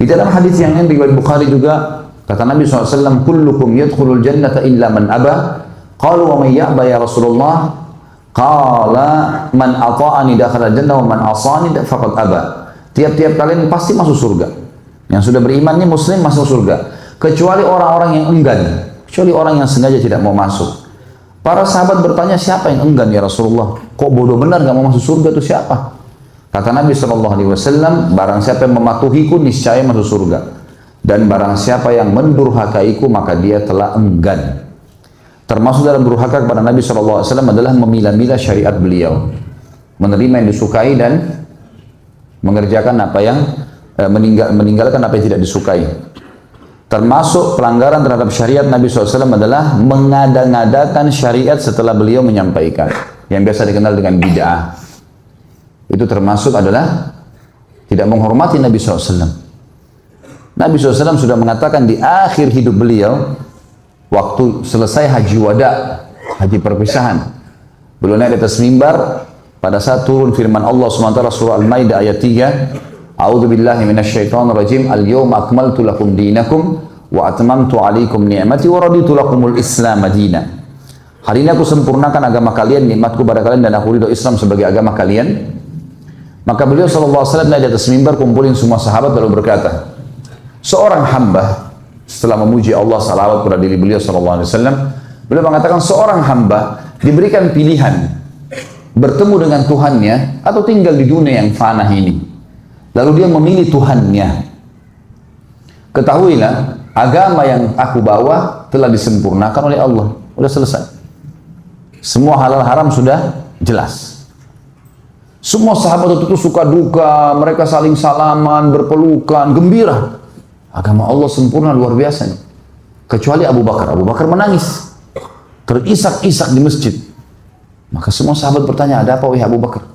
Di dalam hadis yang lain riwayat Bukhari juga kata Nabi SAW, kullukum yadkhulul jannata illa man aba. Qalu wa man ya'ba ya Rasulullah? Qala man ata'ani dakhala jannah wa man asani faqad aba. Tiap-tiap kalian pasti masuk surga. Yang sudah beriman ini muslim masuk surga. Kecuali orang-orang yang enggan, kecuali orang yang sengaja tidak mau masuk. Para sahabat bertanya, siapa yang enggan ya Rasulullah? Kok bodoh benar gak mau masuk surga itu siapa? Kata Nabi SAW, barang siapa yang mematuhiku niscaya masuk surga. Dan barang siapa yang mendurhakaiku maka dia telah enggan. Termasuk dalam durhaka kepada Nabi SAW adalah memilah-milah syariat beliau. Menerima yang disukai dan mengerjakan apa yang meninggalkan apa yang tidak disukai. Termasuk pelanggaran terhadap syariat Nabi SAW adalah mengada-ngadakan syariat setelah beliau menyampaikan. Yang biasa dikenal dengan bid'ah. Itu termasuk adalah tidak menghormati Nabi SAW. Nabi SAW sudah mengatakan di akhir hidup beliau, waktu selesai haji wada, haji perpisahan. Beliau naik di atas mimbar, pada saat turun firman Allah SWT surah Al-Maidah ayat 3, A'udzu billahi minasyaitonir rajim. Al-yawma akmaltu lakum dinakum wa atmamtu 'alaikum ni'mati wa raditu lakumul Islam madina. Hari ini aku sempurnakan agama kalian, nikmatku pada kalian dan aku ridho Islam sebagai agama kalian. Maka beliau sallallahu alaihi wasallam naik di atas mimbar kumpulin semua sahabat lalu berkata, seorang hamba setelah memuji Allah salawat kepada diri beliau sallallahu alaihi wasallam, beliau mengatakan seorang hamba diberikan pilihan bertemu dengan Tuhannya atau tinggal di dunia yang fana ini. Lalu dia memilih Tuhannya. Ketahuilah, agama yang aku bawa telah disempurnakan oleh Allah. Sudah selesai. Semua halal haram sudah jelas. Semua sahabat itu suka duka, mereka saling salaman, berpelukan, gembira. Agama Allah sempurna luar biasa. Kecuali Abu Bakar. Abu Bakar menangis. Terisak-isak di masjid. Maka semua sahabat bertanya, ada apa wahai Abu Bakar?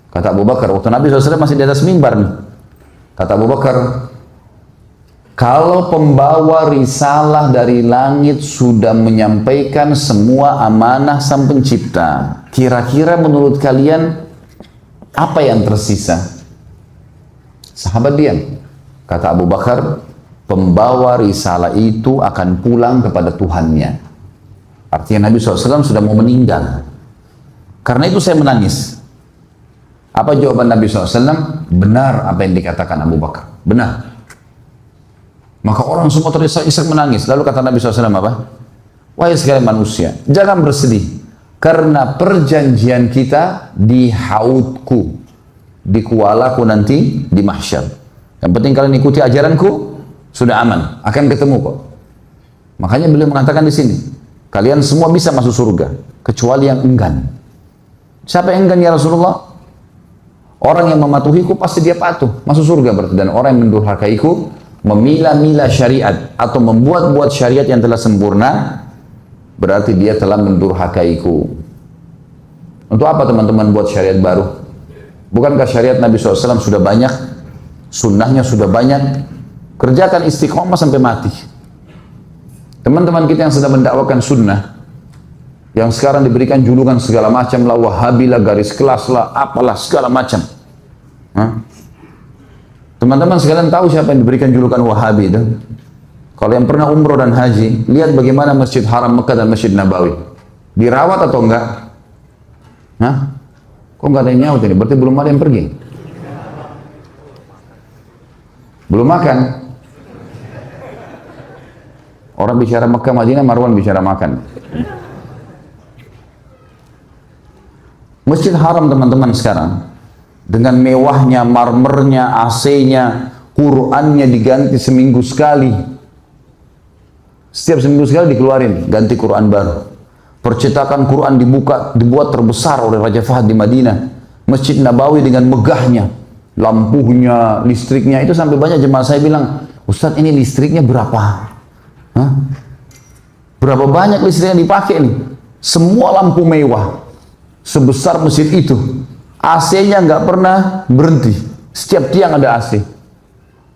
Kata Abu Bakar, waktu Nabi SAW masih di atas mimbar nih. Kata Abu Bakar, kalau pembawa risalah dari langit sudah menyampaikan semua amanah sang pencipta, kira-kira menurut kalian apa yang tersisa? Sahabat diam. Kata Abu Bakar, pembawa risalah itu akan pulang kepada Tuhannya. Artinya Nabi SAW sudah mau meninggal. Karena itu saya menangis. Apa jawaban Nabi SAW? Benar apa yang dikatakan Abu Bakar. Benar. Maka orang semua terisak-isak menangis. Lalu kata Nabi SAW apa? Wahai sekalian manusia, jangan bersedih. Karena perjanjian kita di haudku. Di kualaku nanti di mahsyar. Yang penting kalian ikuti ajaranku, sudah aman. Akan ketemu kok. Makanya beliau mengatakan di sini, kalian semua bisa masuk surga. Kecuali yang enggan. Siapa yang enggan ya Rasulullah? Orang yang mematuhiku pasti dia patuh, masuk surga berarti. Dan orang yang mendurhakaiku, memilah-milah syariat atau membuat-buat syariat yang telah sempurna, berarti dia telah mendurhakaiku. Untuk apa teman-teman buat syariat baru? Bukankah syariat Nabi SAW sudah banyak, sunnahnya sudah banyak? Kerjakan istiqomah sampai mati. Teman-teman kita yang sedang mendakwakan sunnah, yang sekarang diberikan julukan segala macam lah, Wahabi lah, garis kelas lah, apalah segala macam. Teman-teman sekalian tahu siapa yang diberikan julukan Wahabi itu? Kalau yang pernah umroh dan haji, lihat bagaimana Masjid Haram Mekah dan Masjid Nabawi. Dirawat atau enggak? Kok enggak ada yang nyaut ini? Berarti belum ada yang pergi. Belum makan. Orang bicara Mekah, Madinah, Marwan bicara makan. Masjid Haram teman-teman sekarang, dengan mewahnya, marmernya, AC-nya, Qurannya diganti seminggu sekali. Setiap seminggu sekali dikeluarin, ganti Quran baru. Percetakan Quran dibuat terbesar oleh Raja Fahd di Madinah. Masjid Nabawi dengan megahnya, lampunya, listriknya, itu sampai banyak jemaah saya bilang, Ustadz ini listriknya berapa? Berapa banyak listrik yang dipakai nih? Semua lampu mewah, sebesar masjid itu. AC-nya nggak pernah berhenti. Setiap tiang ada AC.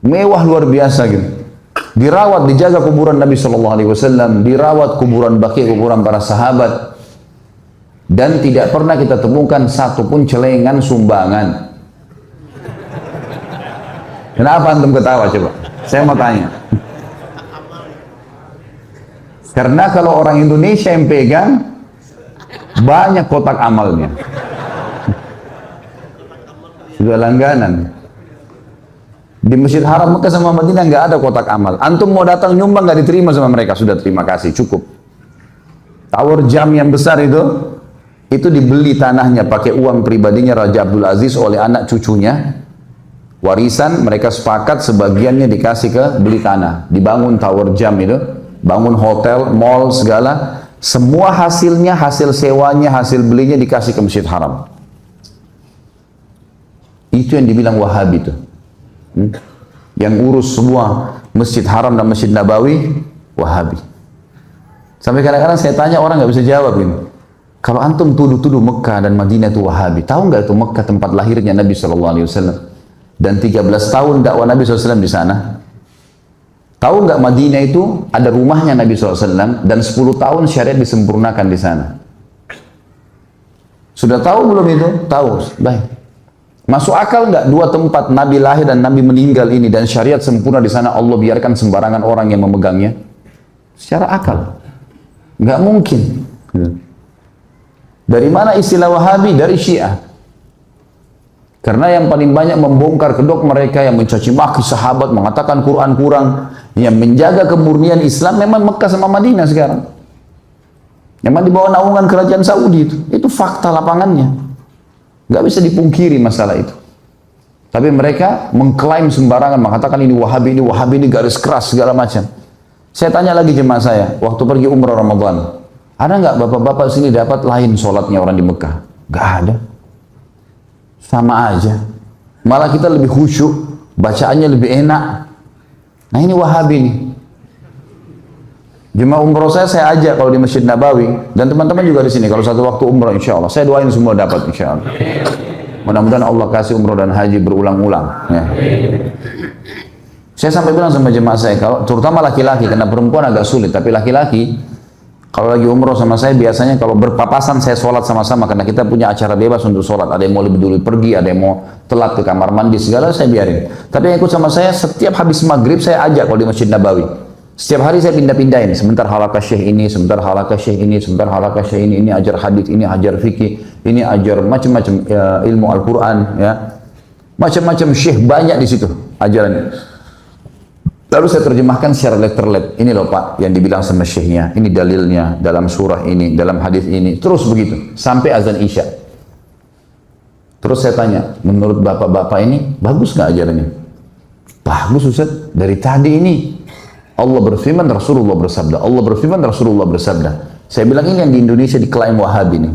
Mewah luar biasa gitu. Dirawat, dijaga kuburan Nabi SAW, dirawat kuburan Baqi, kuburan para sahabat. Dan tidak pernah kita temukan satupun celengan sumbangan. Kenapa antum ketawa coba? Saya mau tanya. Karena kalau orang Indonesia yang pegang, banyak kotak amalnya. Sudah langganan. Di Masjid Haram Mekah sama Madinah nggak ada kotak amal. Antum mau datang nyumbang nggak diterima sama mereka. Sudah terima kasih, cukup. Tower jam yang besar itu dibeli tanahnya pakai uang pribadinya Raja Abdul Aziz oleh anak cucunya. Warisan mereka sepakat sebagiannya dikasih ke beli tanah. Dibangun tower jam itu, bangun hotel, mall segala. Semua hasilnya, hasil sewanya, hasil belinya dikasih ke Masjid Haram. Itu yang dibilang Wahabi itu. Yang urus semua Masjid Haram dan Masjid Nabawi, Wahabi. Sampai kadang-kadang saya tanya orang nggak bisa jawab ini. Kalau antum tuduh-tuduh Mekah dan Madinah itu Wahabi, tahu nggak itu Mekah tempat lahirnya Nabi SAW? Dan 13 tahun dakwah Nabi SAW di sana. Tahu nggak Madinah itu ada rumahnya Nabi SAW dan 10 tahun syariat disempurnakan di sana. Sudah tahu belum itu? Tahu. Baik. Masuk akal nggak dua tempat Nabi lahir dan Nabi meninggal ini dan syariat sempurna di sana Allah biarkan sembarangan orang yang memegangnya? Secara akal, nggak mungkin. Dari mana istilah Wahabi? Dari Syiah. Karena yang paling banyak membongkar kedok mereka yang mencaci maki sahabat, mengatakan Quran kurang, yang menjaga kemurnian Islam memang Mekah sama Madinah sekarang. Memang di bawah naungan kerajaan Saudi itu fakta lapangannya. Nggak bisa dipungkiri masalah itu. Tapi mereka mengklaim sembarangan, mengatakan ini Wahabi ini garis keras segala macam. Saya tanya lagi jemaah saya, waktu pergi umrah Ramadan, ada nggak bapak-bapak sini dapat lain sholatnya orang di Mekah? Nggak ada. Sama aja. Malah kita lebih khusyuk, bacaannya lebih enak. Nah ini Wahabi nih. Jemaah umroh saya ajak kalau di Masjid Nabawi dan teman-teman juga di sini kalau satu waktu umroh insya Allah. Saya doain semua dapat insya Allah. Mudah-mudahan Allah kasih umroh dan haji berulang-ulang. Ya. Saya sampai bilang sama jemaah saya, kalau terutama laki-laki, karena perempuan agak sulit, tapi laki-laki kalau lagi umroh sama saya biasanya kalau berpapasan saya sholat sama-sama karena kita punya acara bebas untuk sholat. Ada yang mau lebih dulu pergi, ada yang mau telat ke kamar mandi segala saya biarin. Tapi yang ikut sama saya setiap habis maghrib saya ajak kalau di Masjid Nabawi. Setiap hari saya pindah-pindahin. Sebentar halaqah syekh ini, sebentar halaqah syekh ini, sebentar halaqah syekh ini ajar hadis, ini ajar fikih, ini ajar macam-macam ilmu Al-Quran, ya, macam-macam syekh banyak di situ ajarannya. Lalu saya terjemahkan secara letter-let. Ini loh Pak yang dibilang sama syekhnya. Ini dalilnya dalam surah ini, dalam hadis ini. Terus begitu sampai azan Isya. Terus saya tanya, menurut bapak-bapak ini bagus nggak ajarannya? Bagus Ustaz. Dari tadi ini Allah berfirman, Rasulullah bersabda. Allah berfirman, Rasulullah bersabda. Saya bilang ini yang di Indonesia diklaim Wahabi nih.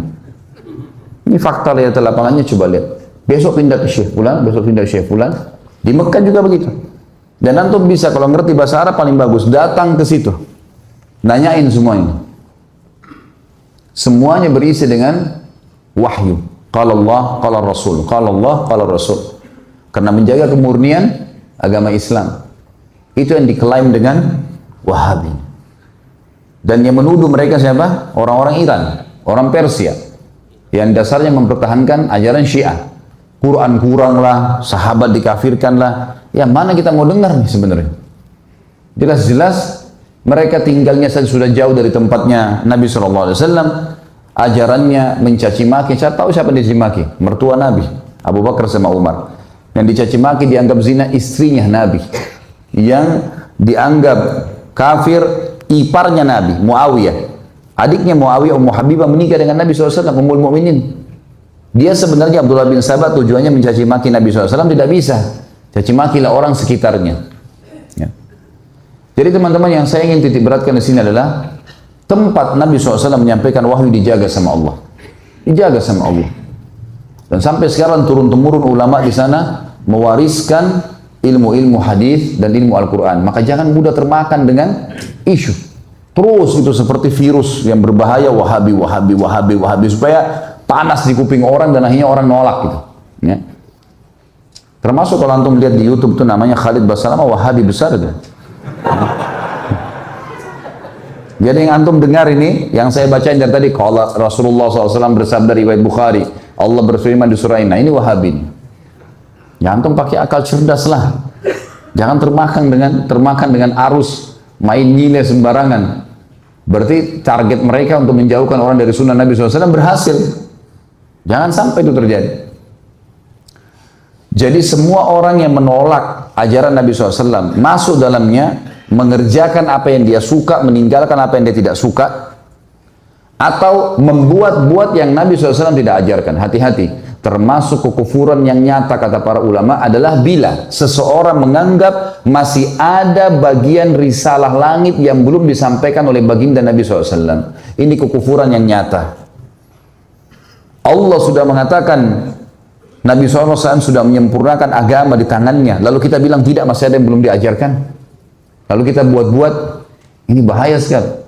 Ini fakta lihat lapangannya, coba lihat. Besok pindah ke Syekh Fulan, besok pindah ke Syekh Fulan. Di Mekah juga begitu. Dan antum bisa kalau ngerti bahasa Arab paling bagus datang ke situ, nanyain semuanya. Semuanya berisi dengan wahyu. Qala Allah, qala Rasul, qala Allah, qala Rasul. Karena menjaga kemurnian agama Islam. Itu yang diklaim dengan Wahabi. Dan yang menuduh mereka siapa? Orang-orang Iran, orang Persia, yang dasarnya mempertahankan ajaran Syiah. Quran kurang lah, sahabat dikafirkan lah. Ya mana kita mau dengar nih sebenarnya? Jelas-jelas mereka tinggalnya sudah jauh dari tempatnya Nabi SAW. Ajarannya mencaci maki. Saya tahu siapa dicaci maki? Mertua Nabi, Abu Bakar sama Umar. Yang dicaci maki dianggap zina istrinya Nabi. Yang dianggap kafir iparnya Nabi, Muawiyah. Adiknya Muawiyah, Ummu Habibah menikah dengan Nabi SAW, Ummul Mukminin. Dia sebenarnya Abdullah bin Sabah tujuannya mencaci maki Nabi SAW, tidak bisa. Caci makilah orang sekitarnya. Ya. Jadi teman-teman yang saya ingin titik beratkan di sini adalah tempat Nabi SAW menyampaikan wahyu dijaga sama Allah. Dijaga sama Allah. Dan sampai sekarang turun-temurun ulama di sana mewariskan ilmu-ilmu hadis dan ilmu Al-Quran. Maka jangan mudah termakan dengan isu. Terus itu seperti virus yang berbahaya, Wahabi, supaya panas di kuping orang dan akhirnya orang nolak gitu. Ya. Termasuk kalau antum lihat di YouTube itu namanya Khalid Basalamah, Wahabi besar itu. Jadi yang antum dengar ini, yang saya bacain dari tadi, kalau Rasulullah SAW bersabda riwayat Bukhari, Allah berfirman di surah ini, nah ini Wahabi. Ya antum pakai akal cerdas lah. Jangan termakan dengan arus main nyile sembarangan. Berarti target mereka untuk menjauhkan orang dari sunnah Nabi SAW berhasil. Jangan sampai itu terjadi. Jadi semua orang yang menolak ajaran Nabi SAW, masuk dalamnya, mengerjakan apa yang dia suka, meninggalkan apa yang dia tidak suka, atau membuat-buat yang Nabi SAW tidak ajarkan. Hati-hati. Termasuk kekufuran yang nyata kata para ulama adalah bila seseorang menganggap masih ada bagian risalah langit yang belum disampaikan oleh baginda Nabi SAW. Ini kekufuran yang nyata. Allah sudah mengatakan Nabi SAW sudah menyempurnakan agama di tangannya. Lalu kita bilang tidak, masih ada yang belum diajarkan. Lalu kita buat-buat, ini bahaya sekali.